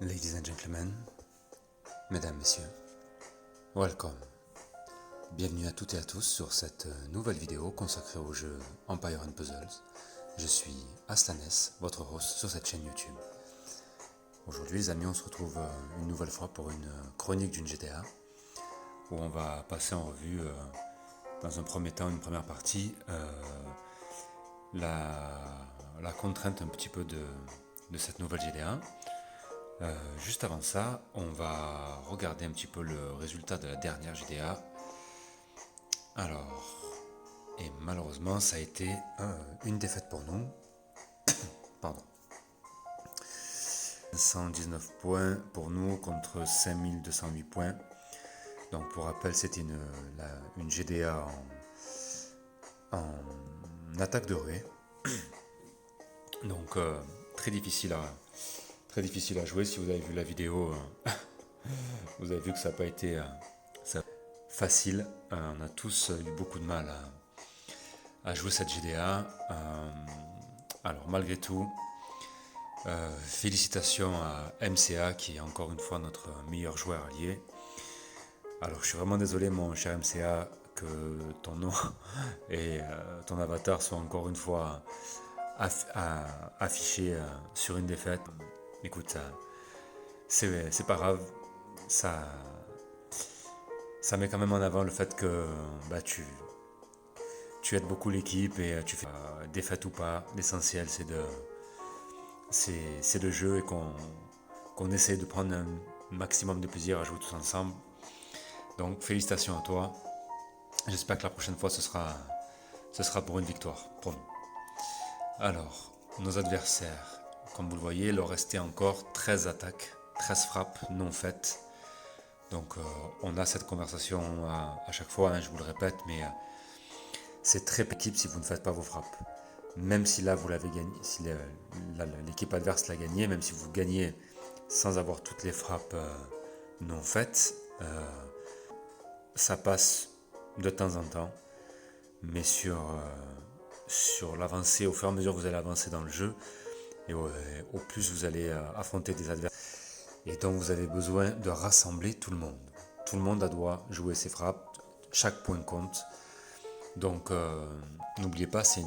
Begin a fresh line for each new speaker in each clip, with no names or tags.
Ladies and gentlemen, mesdames, messieurs, welcome. Bienvenue à toutes et à tous sur cette nouvelle vidéo consacrée au jeu Empire & Puzzles. Je suis Aslanes, votre host sur cette chaîne YouTube. Aujourd'hui les amis, on se retrouve une nouvelle fois pour une chronique d'une GTA, où on va passer en revue, dans un premier temps, une première partie, la contrainte un petit peu de cette nouvelle GTA. Juste avant ça, on va regarder un petit peu le résultat de la dernière GDA. Alors, et malheureusement, ça a été une défaite pour nous. Pardon. 119 points pour nous contre 5208 points. Donc, pour rappel, c'était une GDA en attaque de ruée. Donc, très difficile à jouer. Si vous avez vu la vidéo, vous avez vu que ça n'a pas été facile. On a tous eu beaucoup de mal à jouer cette GDA. Alors malgré tout, félicitations à MCA qui est encore une fois notre meilleur joueur allié. Alors je suis vraiment désolé mon cher MCA que ton nom et ton avatar soient encore une fois affichés sur une défaite. Écoute, c'est pas grave, ça met quand même en avant le fait que tu aides beaucoup l'équipe et tu fais défaite ou pas. L'essentiel c'est le jeu et qu'on essaie de prendre un maximum de plaisir à jouer tous ensemble. Donc félicitations à toi. J'espère que la prochaine fois ce sera pour une victoire pour nous. Alors, nos adversaires, comme vous le voyez, il leur restait encore 13 attaques, 13 frappes non faites. Donc on a cette conversation à chaque fois, hein, je vous le répète, mais c'est très petit si vous ne faites pas vos frappes. Même si là vous l'avez gagné, si l'équipe adverse l'a gagné, même si vous gagnez sans avoir toutes les frappes non faites, ça passe de temps en temps. Mais sur l'avancée, au fur et à mesure que vous allez avancer dans le jeu, et au plus vous allez affronter des adversaires. Et donc vous avez besoin de rassembler tout le monde. Tout le monde doit jouer ses frappes, chaque point compte. Donc n'oubliez pas, c'est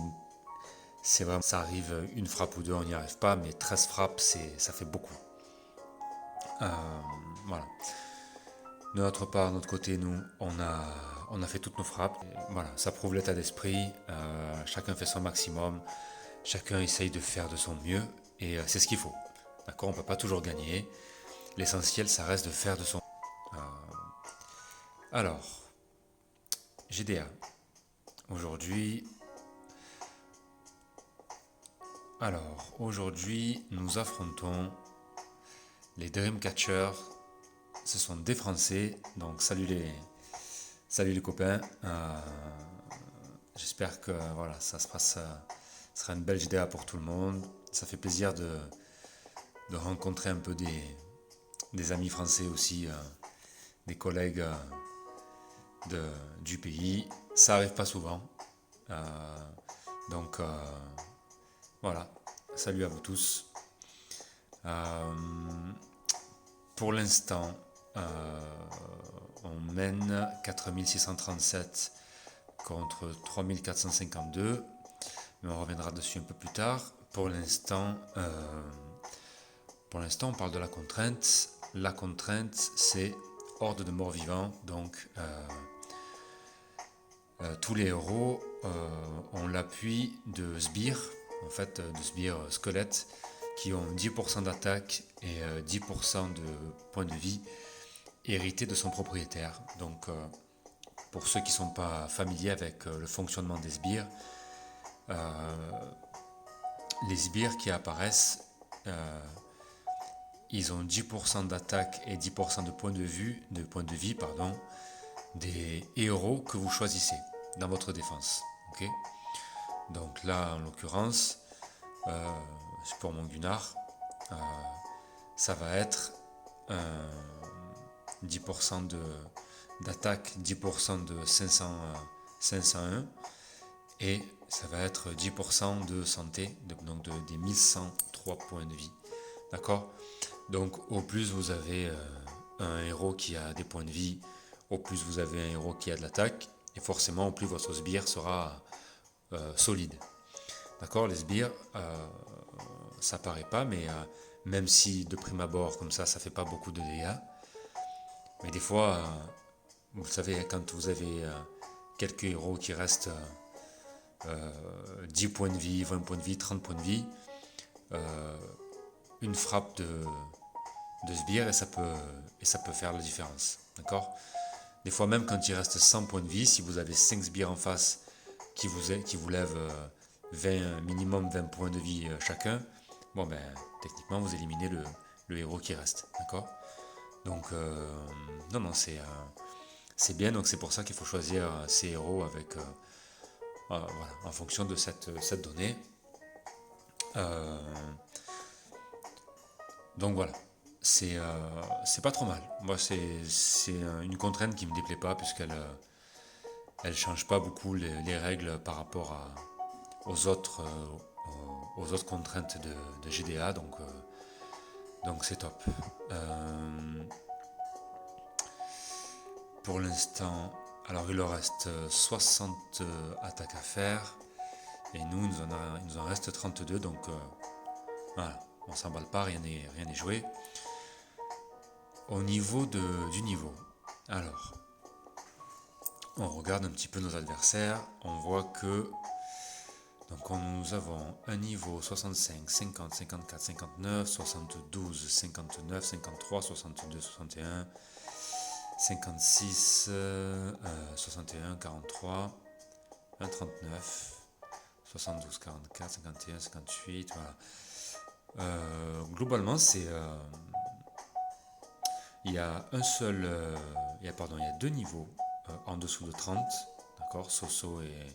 vraiment, ça arrive une frappe ou deux, on n'y arrive pas, mais 13 frappes, ça fait beaucoup. Voilà. De notre part, de notre côté, nous, on a fait toutes nos frappes. Et voilà, ça prouve l'état d'esprit. Chacun fait son maximum. Chacun essaye de faire de son mieux. Et c'est ce qu'il faut. D'accord, on ne peut pas toujours gagner. L'essentiel, ça reste de faire de son mieux. Alors, GDA. Aujourd'hui, nous affrontons les Dreamcatchers. Ce sont des Français, donc salut les copains. J'espère que voilà, ça sera une belle GDA pour tout le monde. Ça fait plaisir de rencontrer un peu des amis français aussi, des collègues du pays. Ça arrive pas souvent. Donc voilà, salut à vous tous. Pour l'instant, on mène 4637 contre 3452, mais on reviendra dessus un peu plus tard. Pour l'instant, on parle de la contrainte. La contrainte, c'est horde de morts vivants, donc tous les héros ont l'appui de sbires, en fait, de sbires squelettes, qui ont 10% d'attaque et 10% de points de vie hérité de son propriétaire. Donc pour ceux qui ne sont pas familiers avec le fonctionnement des sbires, les sbires qui apparaissent, ils ont 10% d'attaque et 10% de points de vie, des héros que vous choisissez dans votre défense. Okay, donc là, en l'occurrence, c'est pour mon Gunnar, ça va être 10% d'attaque, 10% de 501, et ça va être 10% de santé, donc des 1103 points de vie. D'accord ? Donc au plus vous avez un héros qui a des points de vie, au plus vous avez un héros qui a de l'attaque, et forcément au plus votre sbire sera solide. D'accord, les sbires, ça paraît pas, mais même si de prime abord comme ça fait pas beaucoup de dégâts, mais des fois, vous savez, quand vous avez quelques héros qui restent 10 points de vie, 20 points de vie, 30 points de vie, une frappe de sbire et ça peut faire la différence. D'accord. Des fois même quand il reste 100 points de vie, si vous avez 5 sbires en face qui vous lèvent 20, minimum 20 points de vie chacun, bon ben techniquement vous éliminez le héros qui reste. D'accord. Donc non, c'est bien, donc c'est pour ça qu'il faut choisir ces héros avec voilà, en fonction de cette donnée. Donc voilà, c'est pas trop mal. Moi, c'est une contrainte qui me déplaît pas, puisqu'elle elle change pas beaucoup les règles par rapport aux autres contraintes de GDA, donc c'est top. Pour l'instant, alors il leur reste 60 attaques à faire, et nous, il nous en reste 32, donc voilà, on s'emballe pas, rien n'est joué. Au niveau du niveau, alors, on regarde un petit peu nos adversaires, on voit que donc nous avons un niveau 65, 50, 54, 59, 72, 59, 53, 62, 61, 56, 61, 43, 1, 39, 72, 44, 51, 58, voilà. Globalement, il y a il y a deux niveaux en dessous de 30, d'accord, Soso et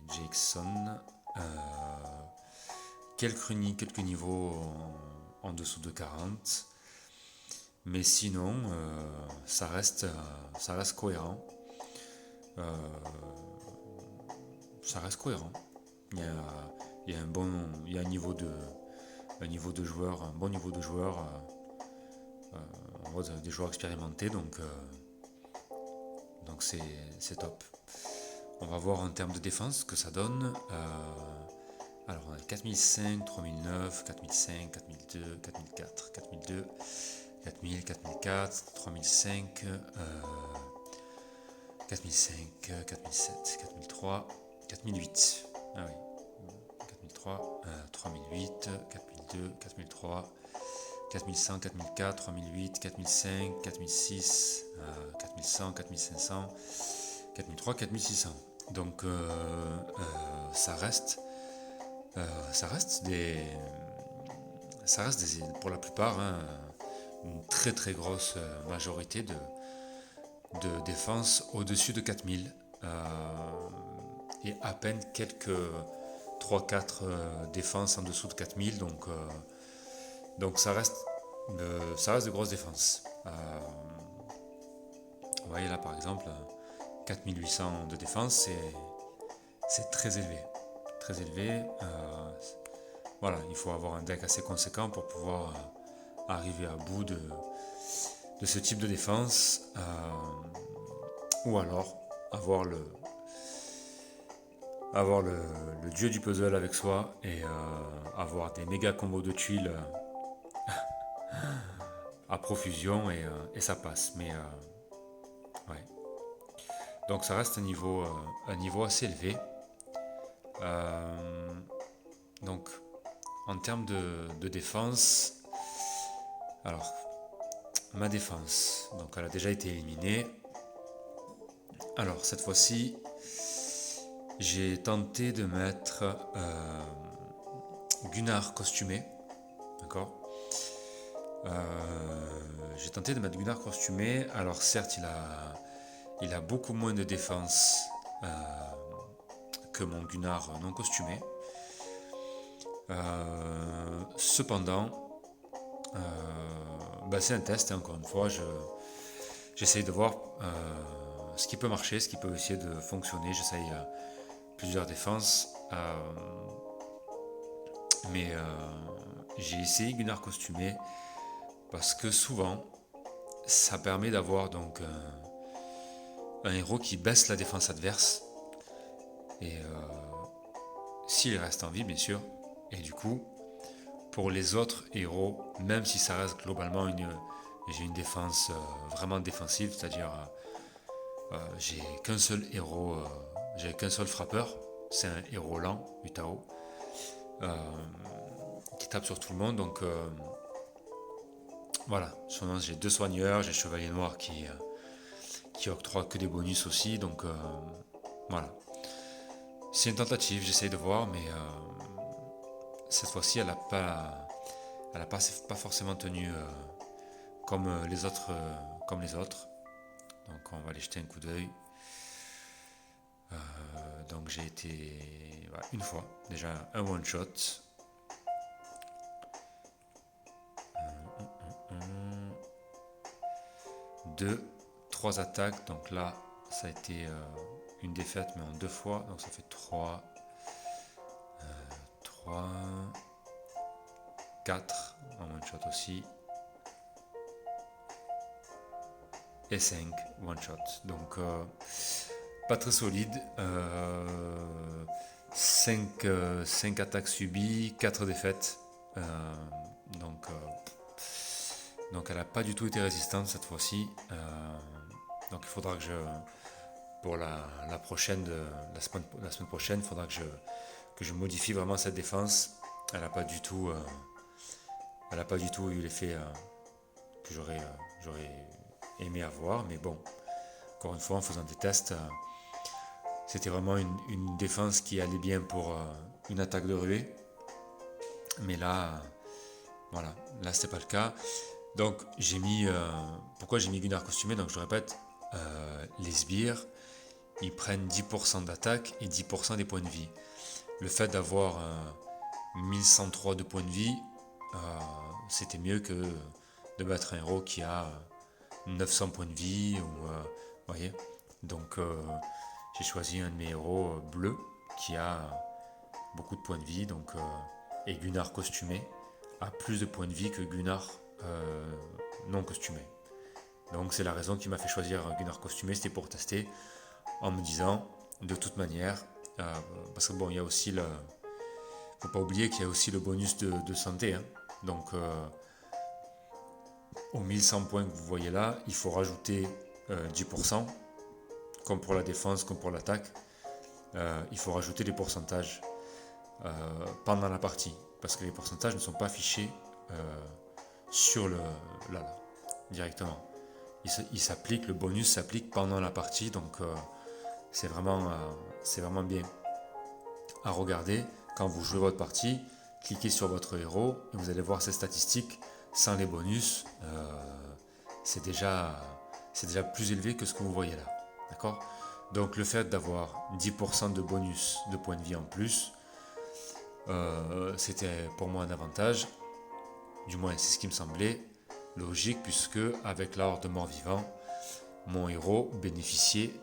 Jackson. Quelques niveaux en dessous de 40, mais sinon ça reste cohérent. Ça reste cohérent. Il y a un niveau de joueur, un bon niveau de joueur. On voit des joueurs expérimentés, donc c'est top. On va voir en termes de défense ce que ça donne. Alors on a 4005, 3009, 4005, 4002, 4004, 4002, 4000, 4004, 3005, 4005, 4007, 4003, 4008. Ah oui, 4003, 3008, 4002, 4003, 4100, 4004, 3008, 4005, 4006, 4100, 4500, 4003, 4600. Donc ça reste pour la plupart une très très grosse majorité de défense au-dessus de 4000 et à peine quelques 3-4 défenses en dessous de 4000, donc ça reste de grosses défenses. Vous voyez là par exemple 4800 de défense, c'est très élevé. Très élevé. Voilà, il faut avoir un deck assez conséquent pour pouvoir arriver à bout de ce type de défense, ou alors avoir le dieu du puzzle avec soi et avoir des méga combos de tuiles à profusion et ça passe. Mais ouais. Donc ça reste un niveau assez élevé. Donc en termes de défense, alors ma défense, donc elle a déjà été éliminée. Alors cette fois-ci, j'ai tenté de mettre Gunnar costumé, d'accord. J'ai tenté de mettre Gunnar costumé. Alors certes, il a beaucoup moins de défense que mon Gunnar non costumé. Cependant, c'est un test, encore une fois, j'essaye de voir ce qui peut marcher, ce qui peut essayer de fonctionner. J'essaye plusieurs défenses, mais j'ai essayé Gunnar costumé parce que souvent, ça permet d'avoir donc un héros qui baisse la défense adverse et s'il reste en vie bien sûr. Et du coup, pour les autres héros, même si ça reste globalement j'ai une défense vraiment défensive, c'est-à-dire j'ai qu'un seul héros, j'ai qu'un seul frappeur, c'est un héros lent, Utao, euh, qui tape sur tout le monde. Donc voilà, j'ai deux soigneurs, j'ai Chevalier Noir qui octroie que des bonus aussi, donc voilà. C'est une tentative, j'essaye de voir, mais cette fois-ci elle a pas forcément tenu comme les autres. Donc on va aller jeter un coup d'œil. Donc j'ai été voilà, une fois, déjà un one shot. Deux, trois attaques, donc là ça a été une défaite mais en deux fois, donc ça fait 3, 3, 4 en one shot aussi. Et 5 one shot. Donc pas très solide. 5 attaques subies, 4 défaites. Donc elle n'a pas du tout été résistante cette fois-ci. Donc il faudra que pour la prochaine, la semaine prochaine, il faudra que je modifie vraiment cette défense. Elle n'a pas du tout eu l'effet que j'aurais aimé avoir. Mais bon, encore une fois, en faisant des tests, c'était vraiment une défense qui allait bien pour une attaque de ruée. Mais là, voilà, là c'était pas le cas. Donc pourquoi j'ai mis Gunnar costumé? Donc je le répète, les sbires, ils prennent 10% d'attaque et 10% des points de vie. Le fait d'avoir 1103 de points de vie, c'était mieux que de battre un héros qui a 900 points de vie. Voyez. Donc j'ai choisi un de mes héros bleus qui a beaucoup de points de vie. Donc, et Gunnar costumé a plus de points de vie que Gunnar non costumé. Donc c'est la raison qui m'a fait choisir Gunnar costumé, c'était pour tester en me disant de toute manière, parce que bon, il y a aussi faut pas oublier qu'il y a aussi le bonus de santé. Hein. Donc aux 1100 points que vous voyez là, il faut rajouter 10%, comme pour la défense, comme pour l'attaque. Il faut rajouter les pourcentages pendant la partie, parce que les pourcentages ne sont pas affichés sur là, directement. Le bonus s'applique pendant la partie, donc c'est vraiment bien à regarder quand vous jouez votre partie. Cliquez sur votre héros et vous allez voir ses statistiques sans les bonus. C'est déjà plus élevé que ce que vous voyez là. D'accord ? Donc le fait d'avoir 10% de bonus de points de vie en plus, c'était pour moi un avantage. Du moins c'est ce qui me semblait logique, puisque avec la horde de morts-vivants, mon héros bénéficiait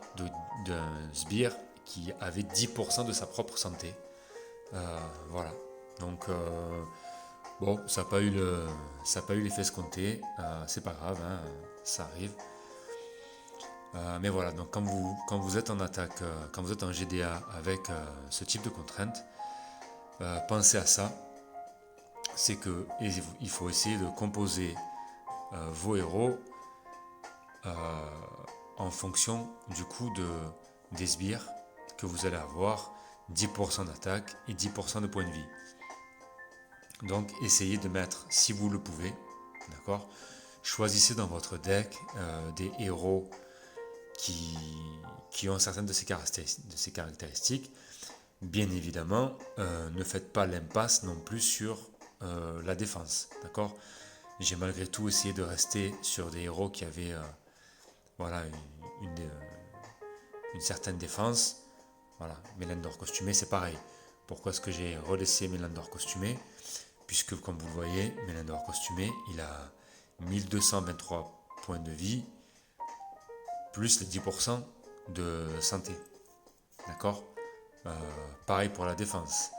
d'un sbire qui avait 10% de sa propre santé. Voilà. Donc bon, ça n'a pas eu l'effet escompté. C'est pas grave, hein, ça arrive. Mais voilà, donc quand vous êtes en attaque, quand vous êtes en GDA avec ce type de contrainte, pensez à ça. C'est que il faut essayer de composer vos héros en fonction du coup des sbires que vous allez avoir, 10% d'attaque et 10% de points de vie. Donc essayez de mettre, si vous le pouvez, d'accord, choisissez dans votre deck des héros qui ont certaines de ces caractéristiques. Bien évidemment, ne faites pas l'impasse non plus sur la défense, d'accord. J'ai malgré tout essayé de rester sur des héros qui avaient voilà, une certaine défense. Voilà, Mélendor costumé, c'est pareil. Pourquoi est-ce que j'ai relaissé Mélendor costumé? Puisque, comme vous le voyez, Mélendor costumé, il a 1223 points de vie, plus les 10% de santé. D'accord? Pareil pour la défense.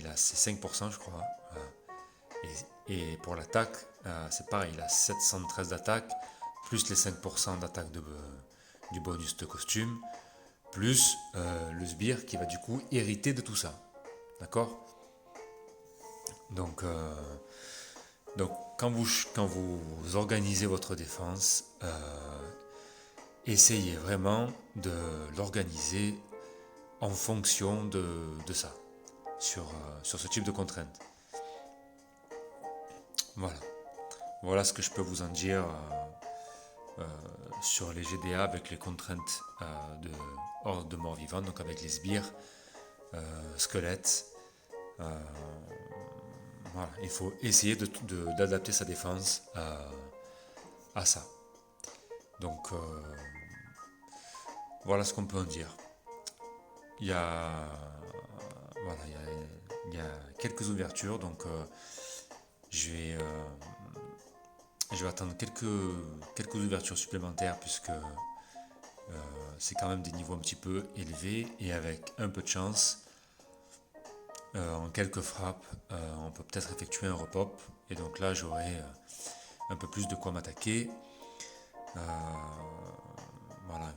il a ses 5% je crois. Et pour l'attaque, c'est pareil, il a 713 d'attaque, plus les 5% d'attaque du bonus de costume, plus le sbire qui va du coup hériter de tout ça. D'accord? Donc, quand vous organisez votre défense, essayez vraiment de l'organiser en fonction de ça, sur ce type de contrainte. Voilà ce que je peux vous en dire sur les GDA avec les contraintes de hors de mort vivante, donc avec les sbires, squelettes. Voilà, il faut essayer d'adapter sa défense à ça. Donc voilà ce qu'on peut en dire. Il y a quelques ouvertures, donc je vais attendre quelques ouvertures supplémentaires puisque c'est quand même des niveaux un petit peu élevés et avec un peu de chance, en quelques frappes, on peut peut-être effectuer un repop et donc là j'aurai un peu plus de quoi m'attaquer. Voilà.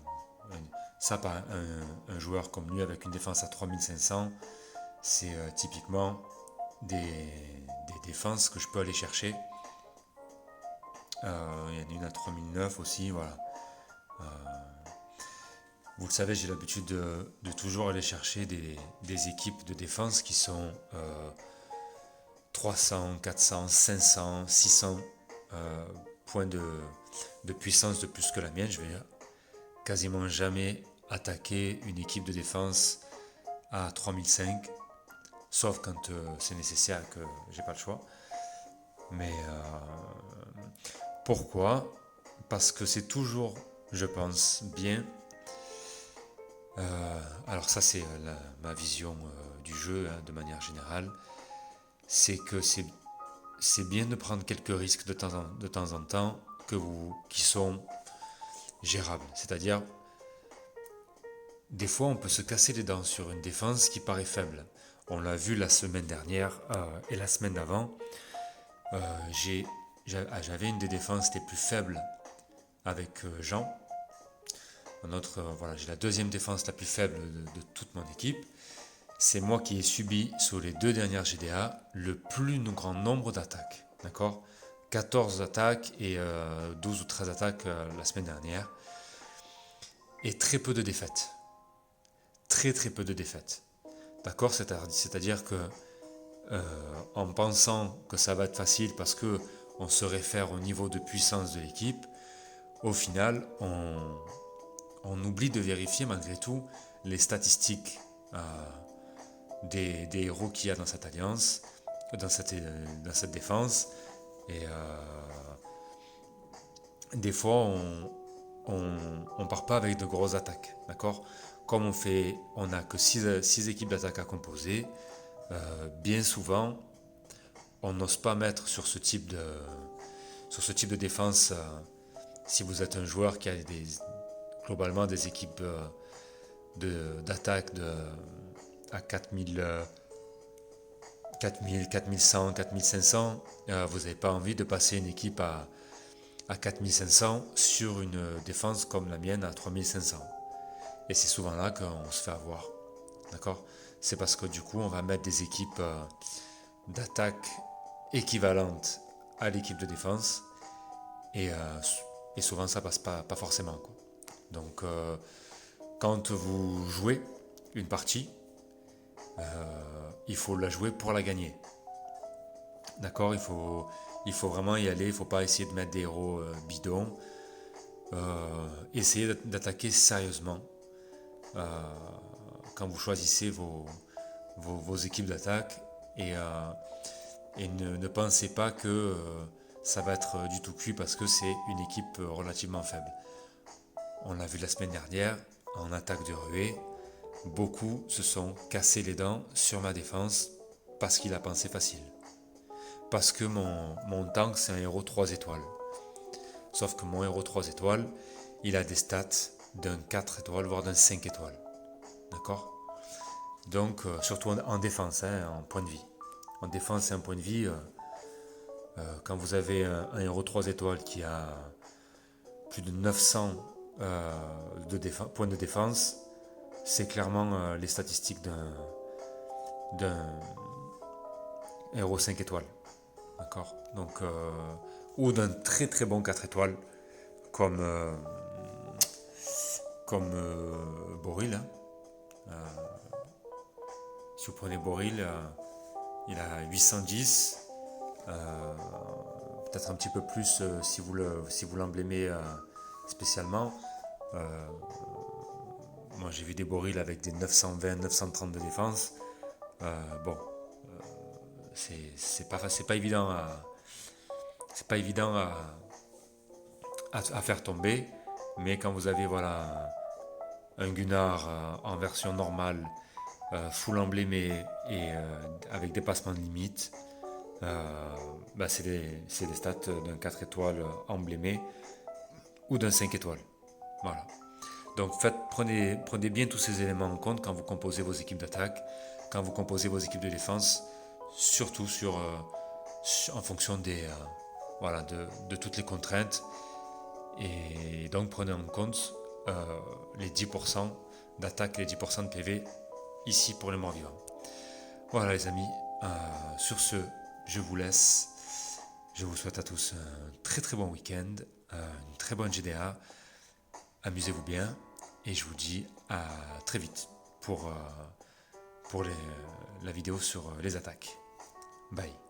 Ça, par un joueur comme lui avec une défense à 3500, c'est typiquement des défenses que je peux aller chercher. Il y en a une à 3009 aussi, voilà. Vous le savez, j'ai l'habitude de toujours aller chercher des équipes de défense qui sont 300, 400, 500, 600 points de puissance de plus que la mienne. Je vais quasiment jamais attaquer une équipe de défense à 3005, sauf quand c'est nécessaire et que j'ai pas le choix. Mais pourquoi? Parce que c'est toujours, je pense, bien. Alors ça c'est ma vision du jeu de manière générale, c'est que c'est bien de prendre quelques risques de temps en temps qui sont gérables. C'est-à-dire, des fois on peut se casser les dents sur une défense qui paraît faible. On l'a vu la semaine dernière et la semaine d'avant. J'avais une des défenses les plus faibles avec Jean. J'ai la deuxième défense la plus faible de toute mon équipe. C'est moi qui ai subi sur les 2 dernières GDA le plus grand nombre d'attaques. D'accord ? 14 attaques et 12 ou 13 attaques la semaine dernière. Et très peu de défaites. Très très peu de défaites. D'accord ? C'est-à-dire que en pensant que ça va être facile parce que on se réfère au niveau de puissance de l'équipe, au final on oublie de vérifier malgré tout les statistiques des héros qu'il y a dans cette alliance, dans cette défense. Et des fois, on part pas avec de grosses attaques. D'accord ? Comme on n'a que 6 équipes d'attaque à composer, bien souvent, on n'ose pas mettre sur ce type de défense. Si vous êtes un joueur qui a globalement des équipes d'attaque à 4000, 4100, 4500, vous n'avez pas envie de passer une équipe à 4500 sur une défense comme la mienne à 3500. Et c'est souvent là qu'on se fait avoir. D'accord ? C'est parce que du coup, on va mettre des équipes d'attaque équivalentes à l'équipe de défense. Et souvent, ça passe pas forcément, quoi. Donc, quand vous jouez une partie, il faut la jouer pour la gagner. D'accord ? Il faut vraiment y aller. Il ne faut pas essayer de mettre des héros bidons. Essayez d'attaquer sérieusement quand vous choisissez vos équipes d'attaque. Et ne pensez pas que ça va être du tout cuit parce que c'est une équipe relativement faible. On l'a vu la semaine dernière en attaque de ruée. Beaucoup se sont cassés les dents sur ma défense parce qu'il a pensé facile. Parce que mon tank c'est un héros 3 étoiles. Sauf que mon héros 3 étoiles, il a des stats d'un 4 étoiles voire d'un 5 étoiles. D'accord ? Donc, surtout en défense, hein, en point de vie. En défense et en point de vie, quand vous avez un héros 3 étoiles qui a plus de 900 points de défense, c'est clairement les statistiques d'un héros 5 étoiles. D'accord. Donc, ou d'un très très bon 4 étoiles, comme, Boril. Hein. Si vous prenez Boril, il a 810. Peut-être un petit peu plus si vous l'emblémez spécialement. Moi j'ai vu des Boril avec des 920, 930 de défense. Bon, c'est pas évident à faire tomber, mais quand vous avez voilà un Gunnar en version normale, full emblémé et avec dépassement de limite, c'est des stats d'un 4 étoiles emblémé ou d'un 5 étoiles. Voilà. Donc prenez bien tous ces éléments en compte quand vous composez vos équipes d'attaque, quand vous composez vos équipes de défense, surtout en fonction de toutes les contraintes. Et donc prenez en compte les 10% d'attaque et les 10% de PV ici pour les morts vivants. Voilà les amis, sur ce, je vous laisse. Je vous souhaite à tous un très très bon week-end, une très bonne GDA. Amusez-vous bien et je vous dis à très vite pour la vidéo sur les attaques. Bye.